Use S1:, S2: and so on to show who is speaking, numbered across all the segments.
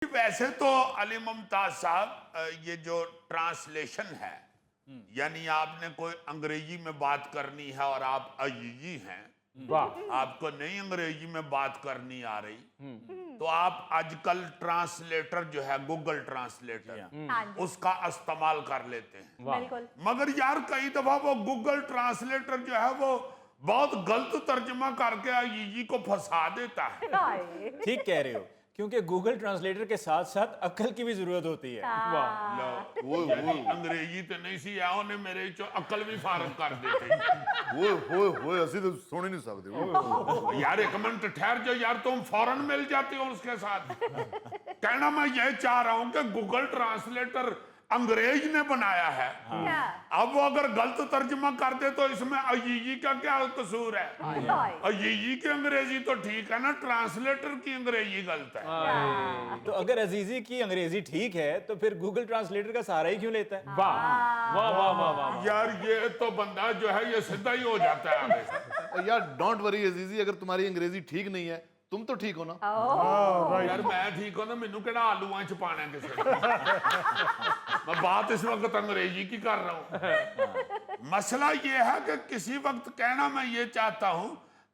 S1: वैसे तो अली मुमताज साहब ये जो ट्रांसलेशन है यानी आपने कोई अंग्रेजी में बात करनी है और आप अजीजी हैं, आपको नहीं अंग्रेजी में बात करनी आ रही तो आप आजकल ट्रांसलेटर जो है गूगल ट्रांसलेटर उसका इस्तेमाल कर लेते हैं। मगर यार कई दफा वो गूगल ट्रांसलेटर जो है वो बहुत गलत तर्जमा करके अजीजी को फंसा देता है।
S2: ठीक कह रहे हो, क्योंकि गूगल ट्रांसलेटर के साथ साथ अक्ल की भी जरूरत होती है।
S1: वाह, वो अंग्रेजी तो नहीं सी आओ ने मेरे चो अक्ल भी फारग कर देते।
S3: वो असि तो सुन ही नहीं सकते।
S1: यार एक मिनट ठहर जाओ यार, तुम फौरन मिल जाते हो उसके साथ। कहना मैं ये चाह रहा हूं कि गूगल ट्रांसलेटर अंग्रेज ने बनाया है, अब वो अगर गलत तर्जमा कर दे तो इसमें अजीजी का क्या कसूर है? अजीजी की अंग्रेजी तो ठीक है ना, ट्रांसलेटर की अंग्रेजी गलत है।
S2: तो अगर अजीजी की अंग्रेजी ठीक है तो फिर गूगल ट्रांसलेटर का सहारा ही क्यों लेता है?
S4: वाह वाह वाह वाह वाह
S1: यार ये तो बंदा जो है ये सीधा ही हो जाता है आगे।
S3: यार डोंट वरी अजीजी, अगर तुम्हारी अंग्रेजी ठीक नहीं है तुम तो ठीक हो ना।
S1: यार मैं ठीक हूं ना, मैनू केड़ा आलूआं च पाना है किसी ने। मैं बात इस वक्त अंग्रेजी की कर रहा हूं। मसला ये है कि किसी वक्त कहना मैं ये चाहता हूं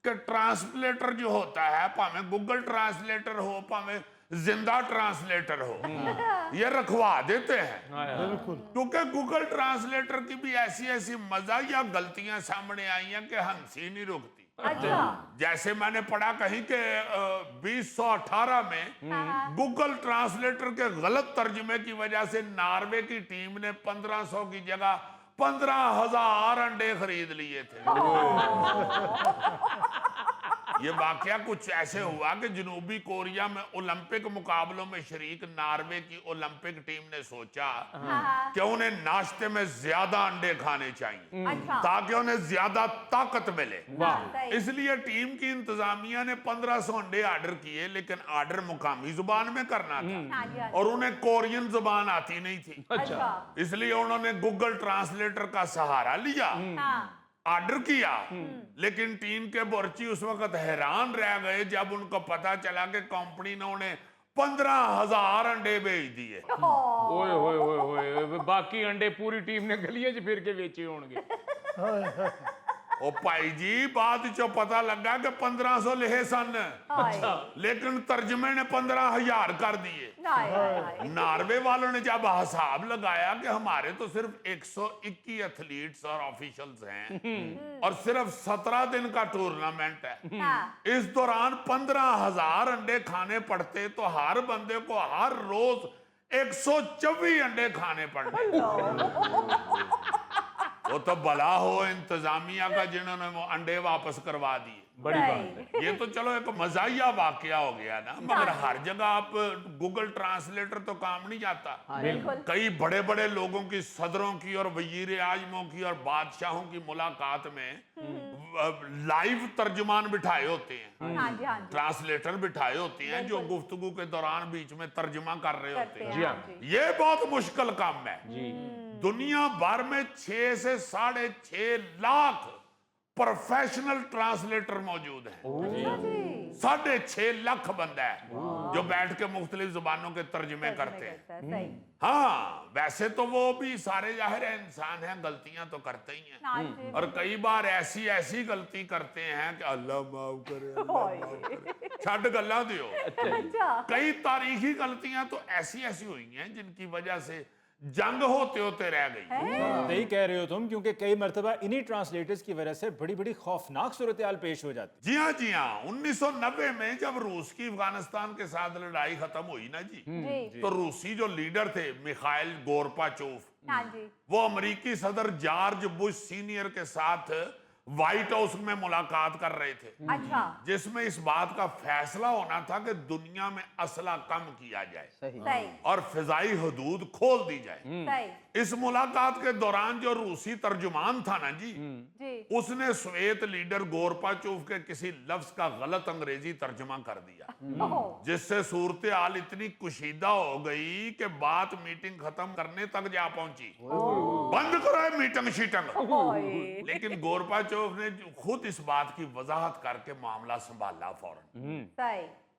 S1: कि ट्रांसलेटर जो होता है, भावें गूगल ट्रांसलेटर हो भावें जिंदा ट्रांसलेटर हो, ये रखवा देते हैं क्योंकि गूगल ट्रांसलेटर की भी ऐसी ऐसी मजा या गलतियां सामने आई हैं कि हंसी नहीं रुकती। जैसे मैंने पढ़ा कहीं कि 2018 में गूगल ट्रांसलेटर के गलत तर्जुमे की वजह से नॉर्वे की टीम ने 1500 की जगह 15,000 अंडे खरीद लिए थे। ये वाकया कुछ ऐसे हुआ कि जनूबी कोरिया में ओलंपिक मुकाबलों में शरीक नॉर्वे की ओलंपिक टीम ने सोचा कि उन्हें नाश्ते में ज्यादा अंडे खाने चाहिए ताकि उन्हें ज्यादा ताकत मिले। इसलिए टीम की इंतजामिया ने 1500 अंडे ऑर्डर किए, लेकिन ऑर्डर मुकामी जुबान में करना था और उन्हें कोरियन जुबान आती नहीं थी। इसलिए उन्होंने गूगल ट्रांसलेटर का सहारा लिया, ऑर्डर किया। लेकिन टीम के बोर्ची उस वक्त हैरान रह गए जब उनको पता चला कि कंपनी ने उन्हें 15,000 अंडे भेज दिए।
S4: ओए होए होए होए, बाकी अंडे पूरी टीम ने गलियां च फिर के बेचे होंगे।
S1: ओ भाई जी बाद चो पता लगा कि 1500 लिखे सन, लेकिन तर्जमे ने 15,000 कर दिए। नॉर्वे वालों ने जब हिसाब लगाया कि हमारे तो सिर्फ 121 एथलीट्स और ऑफिशियल्स हैं और सिर्फ 17 दिन का टूर्नामेंट है, इस दौरान 15,000 अंडे खाने पड़ते तो हर बंदे को हर रोज 124 अंडे खाने पड़ते। वो तो भला हो इंतजामिया का जिन्होंने वो अंडे वापस करवा दिए।
S4: बड़ी बात है।
S1: ये तो चलो एक मजाहिया वाकया हो गया ना, मगर हर जगह आप गूगल ट्रांसलेटर तो काम नहीं आता। कई बड़े बड़े लोगों की, सदरों की और वजीर आजमों की और बादशाहों की मुलाकात में लाइव तर्जुमान बिठाए होते हैं, ट्रांसलेटर बिठाए होते हैं जो गुफ्तगू के दौरान बीच में तर्जुमा कर रहे होते हैं। ये बहुत मुश्किल काम है। दुनिया भर में 6 से 6.5 लाख प्रोफेशनल ट्रांसलेटर मौजूद हैं। 6.5 लाख बंदा है जो बैठ के मुख्तलिफ जुबानों के तर्जुमे करते हैं। हाँ, वैसे तो वो भी सारे जाहिर है इंसान हैं, गलतियां तो करते ही हैं और कई बार ऐसी ऐसी गलती करते हैं कि अल्लाह माफ करे, छड़ गल्ला दियो। कई तारीखी गलतियां तो ऐसी ऐसी हुई हैं जिनकी वजह से जंग होते होते रह गई।
S2: सही कह रहे हो तुम, क्योंकि कई मर्तबा इन्हीं ट्रांसलेटर्स की वजह से बड़ी बड़ी खौफनाक सूरत हाल पेश हो जाती।
S1: जी हाँ जी हाँ, 1990 में जब रूस की अफगानिस्तान के साथ लड़ाई खत्म हुई ना जी, तो रूसी जो लीडर थे मिखाइल गोरबाचोव, वो अमेरिकी सदर जॉर्ज बुश सीनियर के साथ व्हाइट हाउस में मुलाकात कर रहे थे, जिसमें इस बात का फैसला होना था कि दुनिया में असला कम किया जाए और फिजाई हदूद खोल दी जाए। इस मुलाकात के दौरान जो रूसी तर्जुमान था ना जी, उसने सोवियत लीडर गोरबाचोव के किसी लफ्ज का गलत अंग्रेजी तर्जुमा कर दिया, जिससे सूरत हाल इतनी कुशीदा हो गई कि बात मीटिंग खत्म करने तक जा पहुंची। बंद करो मीटिंग शीटिंग। लेकिन गोरबाचोव ने खुद इस बात की वजाहत करके मामला संभाला फौरन।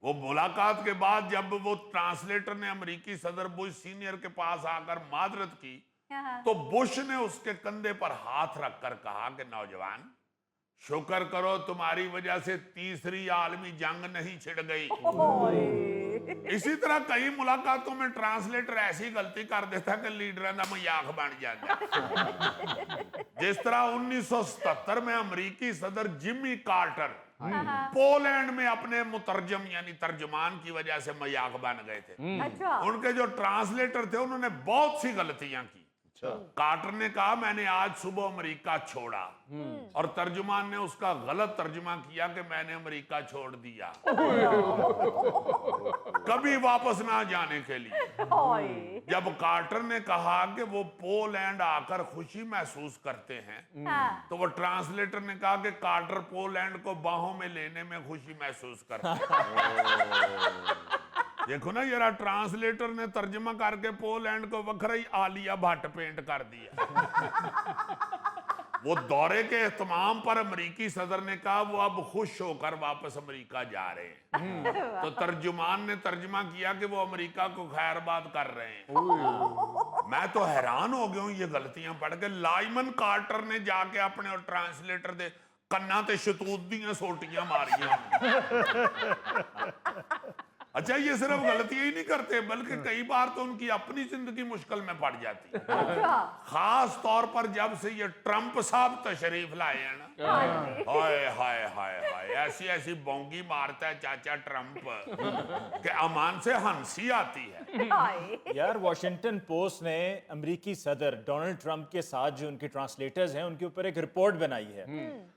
S1: वो मुलाकात के बाद जब वो ट्रांसलेटर ने अमेरिकी सदर बुश सीनियर के पास आकर माजरत की, तो बुश ने उसके कंधे पर हाथ रखकर कहा कि नौजवान, शुक्र करो तुम्हारी वजह से तीसरी आलमी जंग नहीं छिड़ गई। इसी तरह कई मुलाकातों में ट्रांसलेटर ऐसी गलती कर देता कि लीडर का मजाक बन जाता। जिस तरह 1977 में अमेरिकी सदर जिमी कार्टर पोलैंड में अपने मुतरजम यानी तर्जमान की वजह से मजाक बन गए थे।
S5: अच्छा।
S1: उनके जो ट्रांसलेटर थे उन्होंने बहुत सी गलतियां की। कार्टर ने कहा मैंने आज सुबह अमेरिका छोड़ा, और तर्जुमान ने उसका गलत तर्जुमा किया कि मैंने अमेरिका छोड़ दिया कभी वापस ना जाने के लिए। जब कार्टर ने कहा कि वो पोलैंड आकर खुशी महसूस करते हैं, तो वो ट्रांसलेटर ने कहा कि कार्टर पोलैंड को बाहों में लेने में खुशी महसूस करते हैं। देखो ना जरा, ट्रांसलेटर ने तर्जमा करके पोलैंड को वखरा ही आलिया भट्ट पेंट कर दिया। वो दौरे के इख्तिमाम पर अमेरिकी सदर ने कहा वो अब खुश होकर वापस अमेरिका जा रहे हैं। तो तर्जुमान ने तर्जमा किया कि वो अमेरिका को खैरबाद कर रहे हैं। मैं तो हैरान हो गया हूं ये गलतियां पढ़ के। लाइमन कार्टर ने जाके अपने और ट्रांसलेटर दे कन्ना ते शतूत दियां सोटियां मारियां। अच्छा, ये सिर्फ गलतियां ही नहीं करते बल्कि कई बार तो उनकी अपनी जिंदगी मुश्किल में पड़ जाती है। खास तौर पर जब से ये ट्रंप साहब तशरीफ लाए हैं ना, हाय हाय हाय हाय, ऐसी ऐसी बोंगी मारता है चाचा ट्रंप कि अमान से हंसी आती है।
S2: यार, वॉशिंगटन पोस्ट ने अमेरिकी सदर डोनाल्ड ट्रंप के साथ जो उनके ट्रांसलेटर्स हैं उनके ऊपर एक रिपोर्ट बनाई है,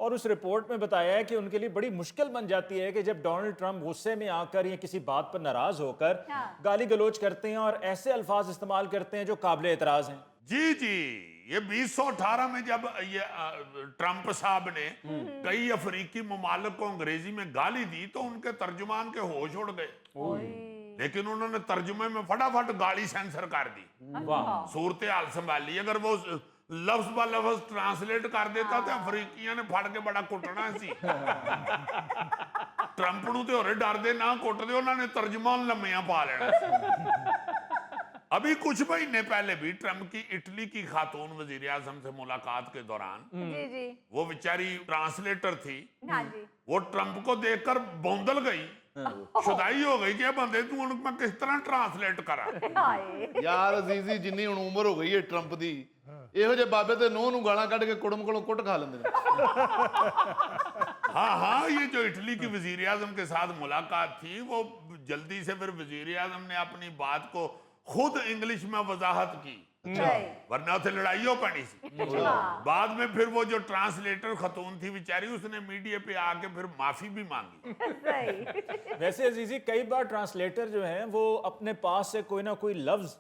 S2: और उस रिपोर्ट में बताया है कि उनके लिए बड़ी मुश्किल बन जाती है कि जब डोनाल्ड ट्रंप गुस्से में आकर या किसी बात पर नाराज होकर गाली गलोच करते हैं और ऐसे अल्फाज इस्तेमाल करते हैं जो काबिले एतराज हैं।
S1: जी जी, ये 2018 में जब ये ट्रंप साहब ने कई अफ्रीकी ममालिक को अंग्रेजी में गाली दी तो उनके तर्जुमान के होश उड़ गए, लेकिन उन्होंने तर्जुमे में फटाफट गाली सेंसर कर दी। सूरत हाल संभाली। अगर वो लफ्ज ब लफ्ज ट्रांसलेट कर देता तो अफ्रीकियों ने फड़ के बड़ा कुटना सी। ट्रंप नूं ते होरे डरदे ना कुटदे, उन्होंने तर्जुमान लम्मियां पा लेना। अभी कुछ महीने पहले भी ट्रंप की इटली की खातून वजीर आजम से मुलाकात के दौरान
S5: जी जी।
S1: वो बेचारी ट्रांसलेटर थी,
S5: हाँ जी।
S1: वो ट्रंप को देखकर बौंदल गई, शुदाई हो गई कि ये बंदे तू हुण मैं किस तरह ट्रांसलेट करा।
S3: यार अजीजी, जिन्नी हुण उम्र हो गई है ट्रंप दी, ਇਹੋ ਜਿਹੇ ਬਾਬੇ ਤੇ ਨੋਹ ਨੂੰ ਗਾਲਾਂ ਕੱਢ ਕੇ ਕੁੜਮ ਕੋਲੋਂ ਕੁੱਟ ਖਾ ਲੈਂਦੇ ਨੇ।
S1: हाँ हाँ, ये जो इटली की वजीर आजम के साथ मुलाकात थी, वो जल्दी से फिर वजीर आजम ने अपनी बात को खुद इंग्लिश में वजाहत की, वरना उसे लड़ाई हो पड़ी सी। बाद में फिर वो जो ट्रांसलेटर खतून थी बेचारी, उसने मीडिया पे आके फिर माफी भी मांगी।
S2: वैसे अजीजी, कई बार ट्रांसलेटर जो हैं वो अपने पास से कोई ना कोई लफ्ज